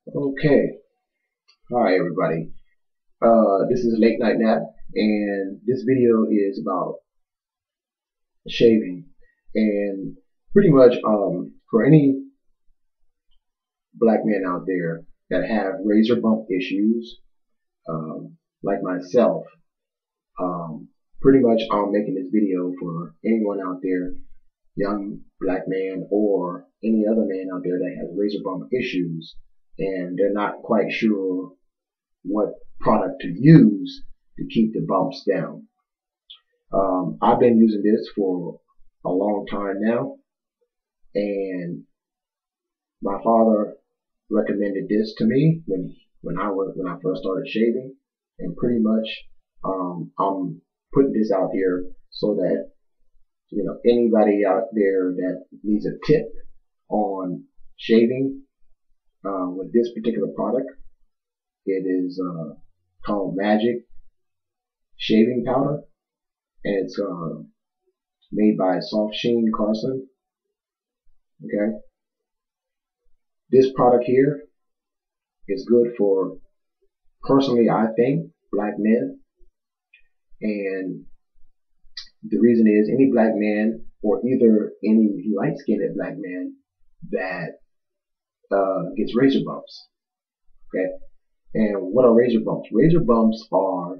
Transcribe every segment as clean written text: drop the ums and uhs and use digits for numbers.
Okay. Hi everybody. This is Late Night Nap, and this video is about shaving. And pretty much for any black men out there that have razor bump issues, like myself, pretty much I'm making this video for anyone out there, young black man or any other man out there that has razor bump issues and they're not quite sure what product to use to keep the bumps down. I've been using this for a long time now, and my father recommended this to me when I first started shaving, and pretty much I'm putting this out here so that anybody out there that needs a tip on shaving with this particular product. It is called Magic Shaving Powder, and it's made by Soft Sheen Carson. Okay, this product here is good for, personally, I think, black men, and the reason is any black man or either any light-skinned black man that gets razor bumps. Okay, and what are razor bumps? Razor bumps are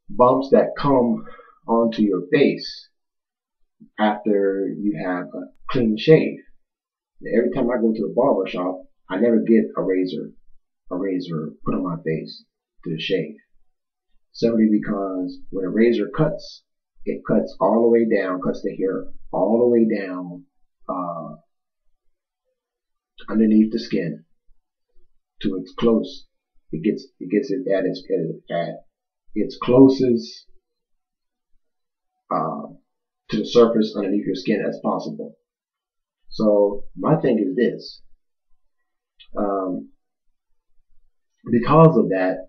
bumps that come onto your face after you have a clean shave. Every time I go to the barber shop, I never get a razor put on my face to shave. Simply because when a razor cuts, it cuts all the way down, cuts the hair all the way down underneath the skin to its close. It gets it at its closest uh, to the surface underneath your skin as possible. So my thing is this: um, because of that,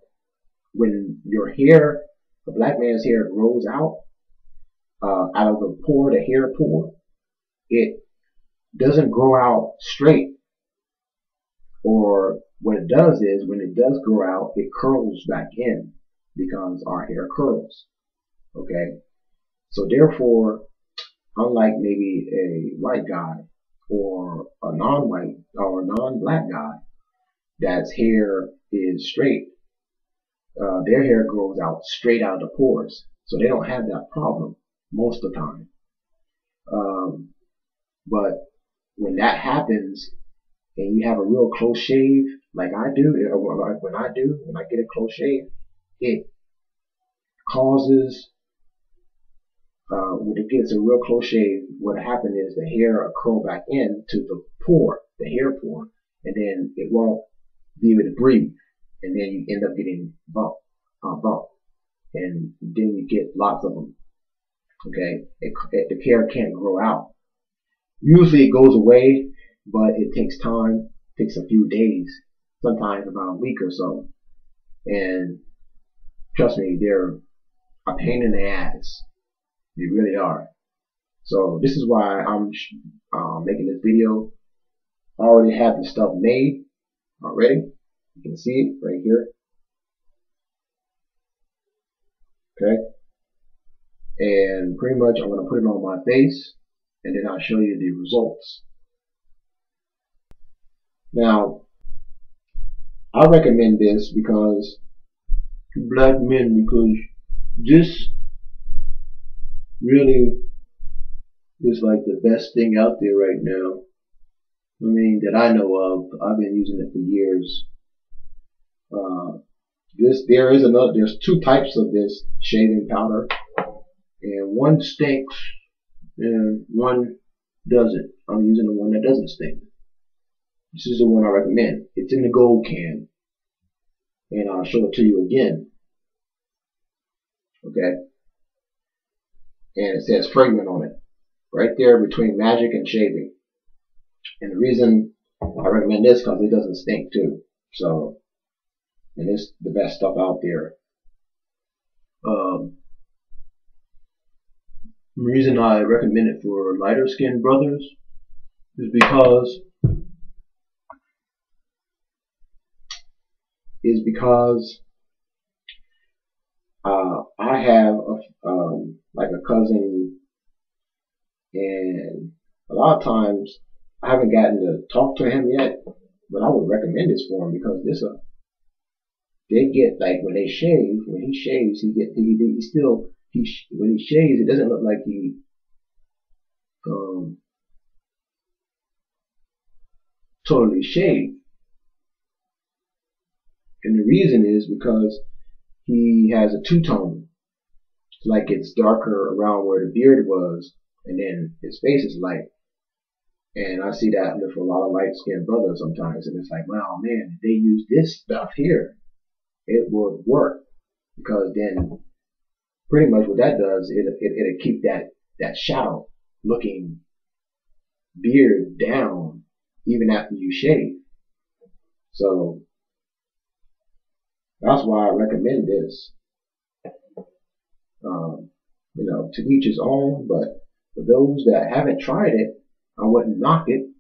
when your hair, a black man's hair, grows out of the pore, the hair pore, it doesn't grow out straight. Or what it does is, when it does grow out, it curls back in because our hair curls. Okay, so therefore, unlike maybe a white guy or a non-white or non-black guy that's hair is straight, their hair grows out straight out of the pores, so they don't have that problem most of the time. Um, but when that happens and you have a real close shave, like I do, or when I get a close shave, it causes, when it gets a real close shave, what happens is the hair will curl back into the pore, the hair pore, and then it won't be able to breathe, and then you end up getting bump, and then you get lots of them. Okay, the hair can't grow out. Usually it goes away, but it takes time, it takes a few days, sometimes about a week or so. And trust me, they're a pain in the ass. They really are. So this is why I'm making this video. I already have the stuff made already. You can see it right here. Okay. And pretty much I'm going to put it on my face and then I'll show you the results. Now, I recommend this because to black men, because this really is like the best thing out there right now. I mean, that I know of. I've been using it for years. There's two types of this shaving powder, and one stinks and one doesn't. I'm using the one that doesn't stink. This is the one I recommend. It's in the gold can, and I'll show it to you again. Okay, and it says fragrant on it, right there between Magic and shaving. And the reason I recommend this because it doesn't stink too. So, and it's the best stuff out there. Um, the reason I recommend it for lighter skinned brothers is because is because I have like a cousin, and a lot of times I haven't gotten to talk to him yet, but I would recommend this for him because they get like when they shave, when he shaves, he still when he shaves, it doesn't look like he um, totally shaved, and the reason is because he has a two-tone. Like it's darker around where the beard was, and then his face is light. And I see that with a lot of light-skinned brothers sometimes, and it's like, wow, man, if they use this stuff here, it would work because then pretty much what that does, it'll keep that shadow looking beard down even after you shave. So that's why I recommend this. Um, to each his own, but for those that haven't tried it, I wouldn't knock it.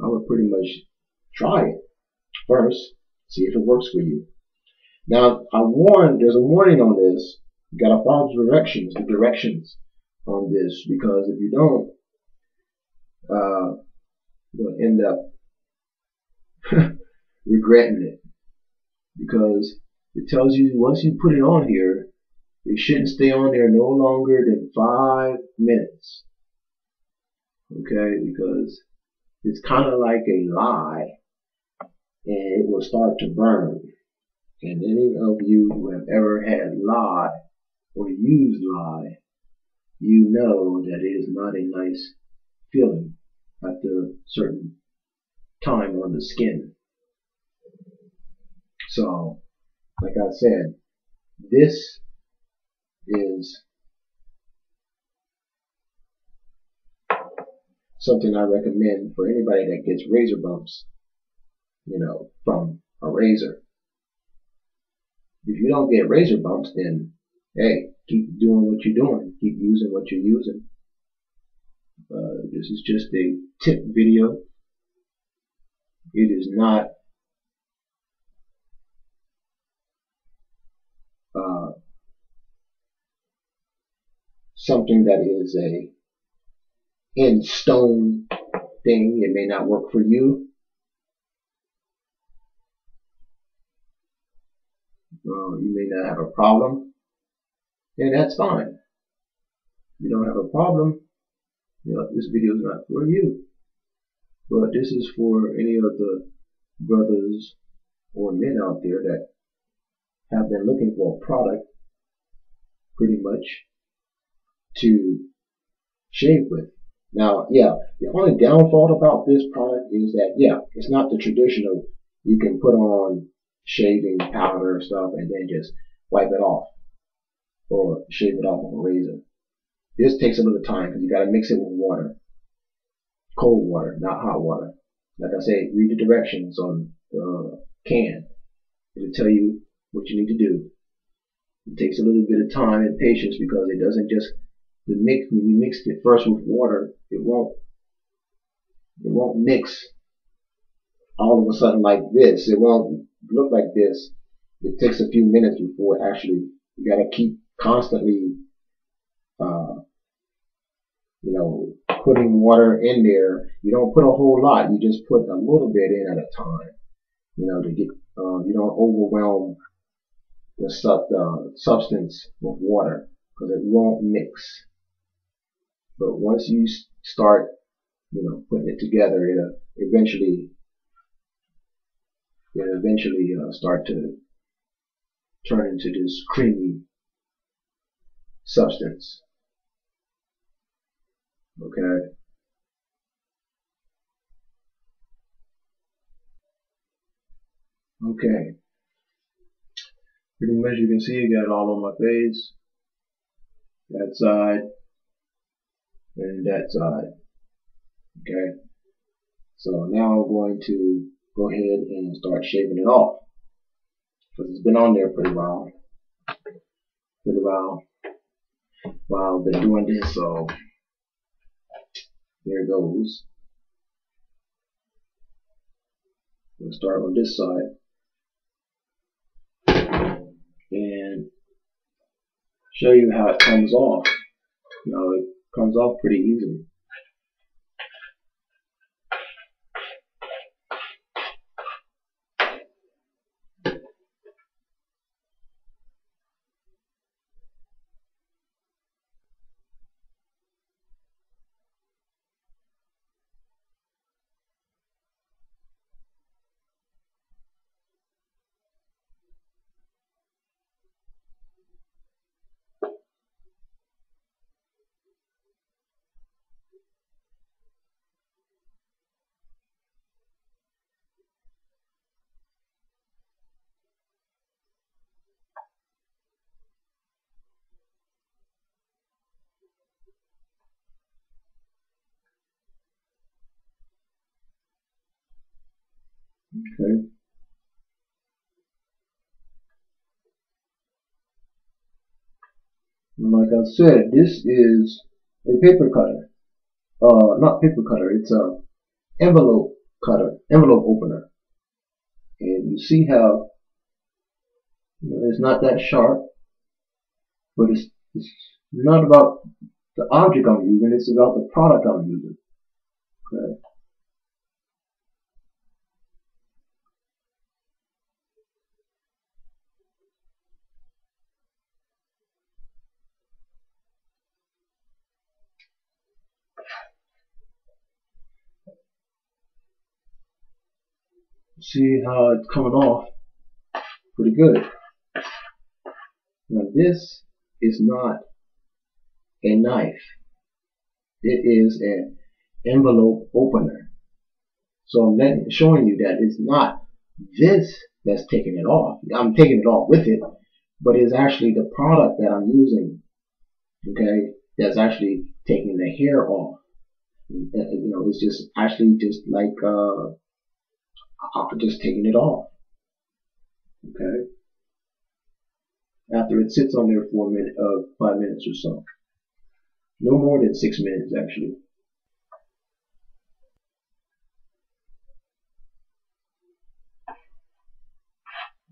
I would pretty much try it first, see if it works for you. Now, there's a warning on this. You gotta follow the directions on this, because if you don't, you'll end up regretting it. Because it tells you once you put it on here, it shouldn't stay on there no longer than 5 minutes. Okay, because it's kind of like a lye, and it will start to burn. And any of you who have ever had lye or used lye, you know that it is not a nice feeling after a certain time on the skin. So, like I said, this is something I recommend for anybody that gets razor bumps, from a razor. If you don't get razor bumps, then hey, keep doing what you're doing. Keep using what you're using. This is just a tip video. It is not something that is a in stone thing. It may not work for you. You may not have a problem, and that's fine. If you don't have a problem, this video is not for you. But this is for any of the brothers or men out there that have been looking for a product pretty much to shave with. Now, yeah, the only downfall about this product is that, yeah, it's not the traditional, you can put on shaving powder stuff and then just wipe it off or shave it off with a razor. This takes a little time because you got to mix it with water, cold water, not hot water. Like I say, read the directions on the can. It'll tell you what you need to do. It takes a little bit of time and patience because it doesn't just when you mix it first with water, it won't mix all of a sudden like this. It won't look like this. It takes a few minutes before you gotta keep constantly, putting water in there. You don't put a whole lot. You just put a little bit in at a time, to get, you don't overwhelm the substance with water because it won't mix. But once you start, putting it together, it'll eventually start to turn into this creamy substance. Okay. Okay. Pretty much you can see I got it all on my face. That side and that side. Okay. So now I'm going to go ahead and start shaving it off. Because it's been on there pretty while. While I've been doing this, so here it goes. We'll start on this side and show you how it comes off. Now it comes off pretty easily. Okay. And like I said, this is a paper cutter. Not paper cutter, it's a envelope cutter, envelope opener. And you see how it's not that sharp, but it's not about the object I'm using, it's about the product I'm using. Okay. See how it's coming off pretty good. Now this is not a knife. It is an envelope opener. So I'm showing you that it's not this that's taking it off. I'm taking it off with it, but it's actually the product that I'm using, okay, that's actually taking the hair off. It's just actually just like just taking it off, okay, after it sits on there for 5 minutes or so. No more than 6 minutes, actually.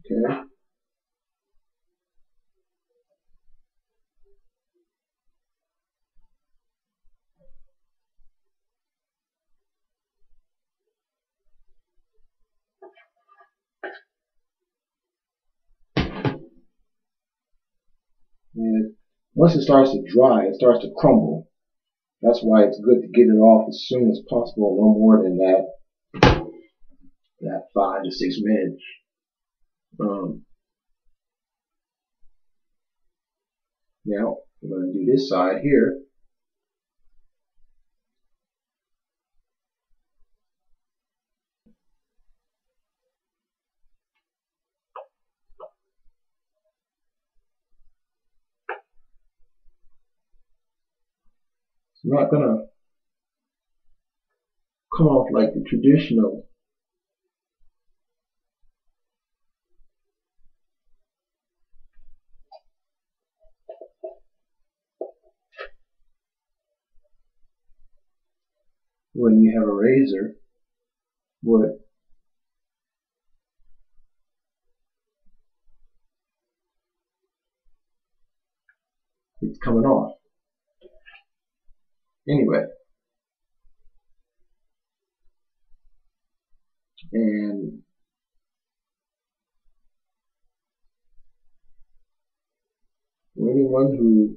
Okay. And once it starts to dry, it starts to crumble. That's why it's good to get it off as soon as possible, no more than that 5 to 6 minutes. Now I'm going to do this side here. It's not going to come off like the traditional when you have a razor would. It's coming off. Anyway, and for anyone who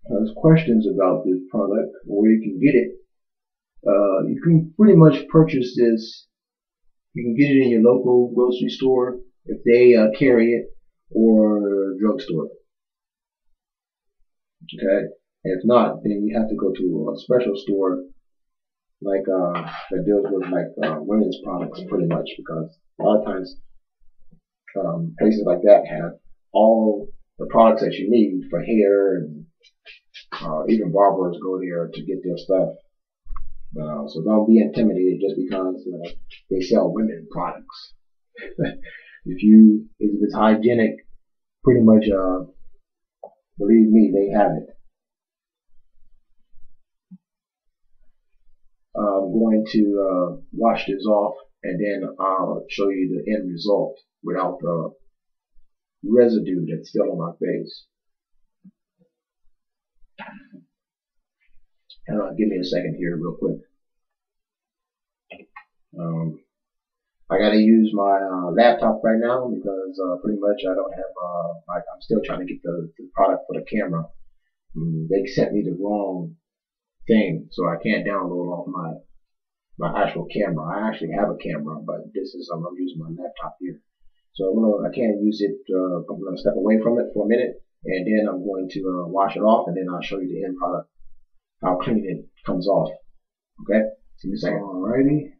has questions about this product or where you can get it, you can pretty much purchase this. You can get it in your local grocery store if they carry it, or drugstore. Okay. If not, then you have to go to a special store like that deals with like women's products pretty much, because a lot of times places like that have all the products that you need for hair, and even barbers go there to get their stuff. So don't be intimidated just because they sell women products. If it's hygienic, pretty much believe me, they have it. I'm going to wash this off, and then I'll show you the end result without the residue that's still on my face. Give me a second here real quick. I gotta use my laptop right now because pretty much I don't have I'm still trying to get the product for the camera. They sent me the wrong thing, so I can't download off my actual camera. I actually have a camera, but this is I'm using my laptop here. So I can't use it. I'm gonna step away from it for a minute, and then I'm going to wash it off, and then I'll show you the end product, how clean it comes off. Okay, give me a second. Alrighty.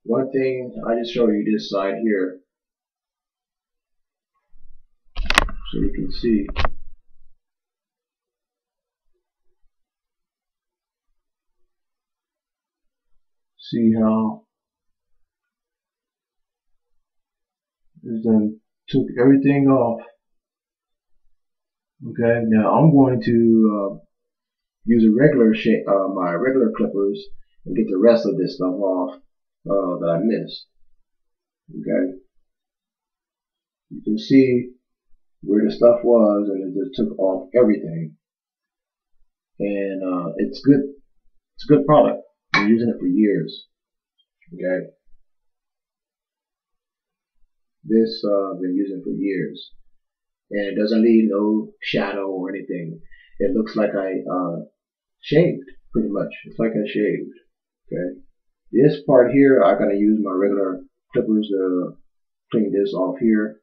One thing I just show you this side here, so you can see how this done took everything off. Okay, now I'm going to use a regular my regular clippers and get the rest of this stuff off that I missed. Okay, you can see where the stuff was, and it just took off everything. And it's good. It's a good product. I've been using it for years. Okay, this I've been using for years, and it doesn't leave no shadow or anything. It looks like I shaved, pretty much. It's like I shaved. Okay, this part here, I'm gonna use my regular clippers to clean this off here.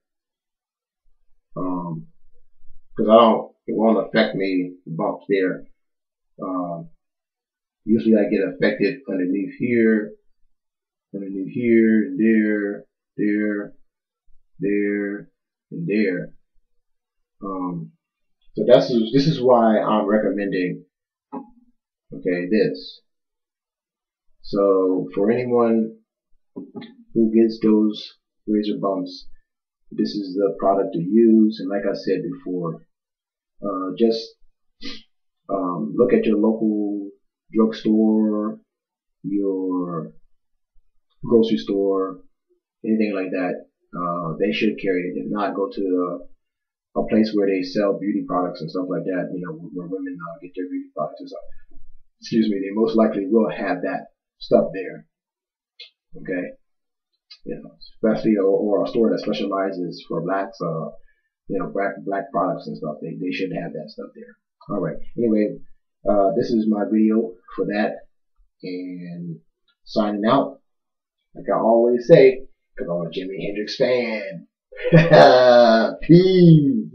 Because it won't affect me, the bumps there. Usually I get affected underneath here, and there, and there. So this is why I'm recommending, okay, this. So for anyone who gets those razor bumps, this is the product to use. And like I said before, just look at your local drugstore, your grocery store, anything like that. They should carry it. If not, go to a place where they sell beauty products and stuff like that. You know, where women get their beauty products and stuff. Excuse me. They most likely will have that stuff there. Okay. You know, especially or a store that specializes for blacks. You know, black products and stuff. They should have that stuff there. All right. Anyway, this is my video for that, and signing out. Like I always say, because I'm a Jimi Hendrix fan. Peace.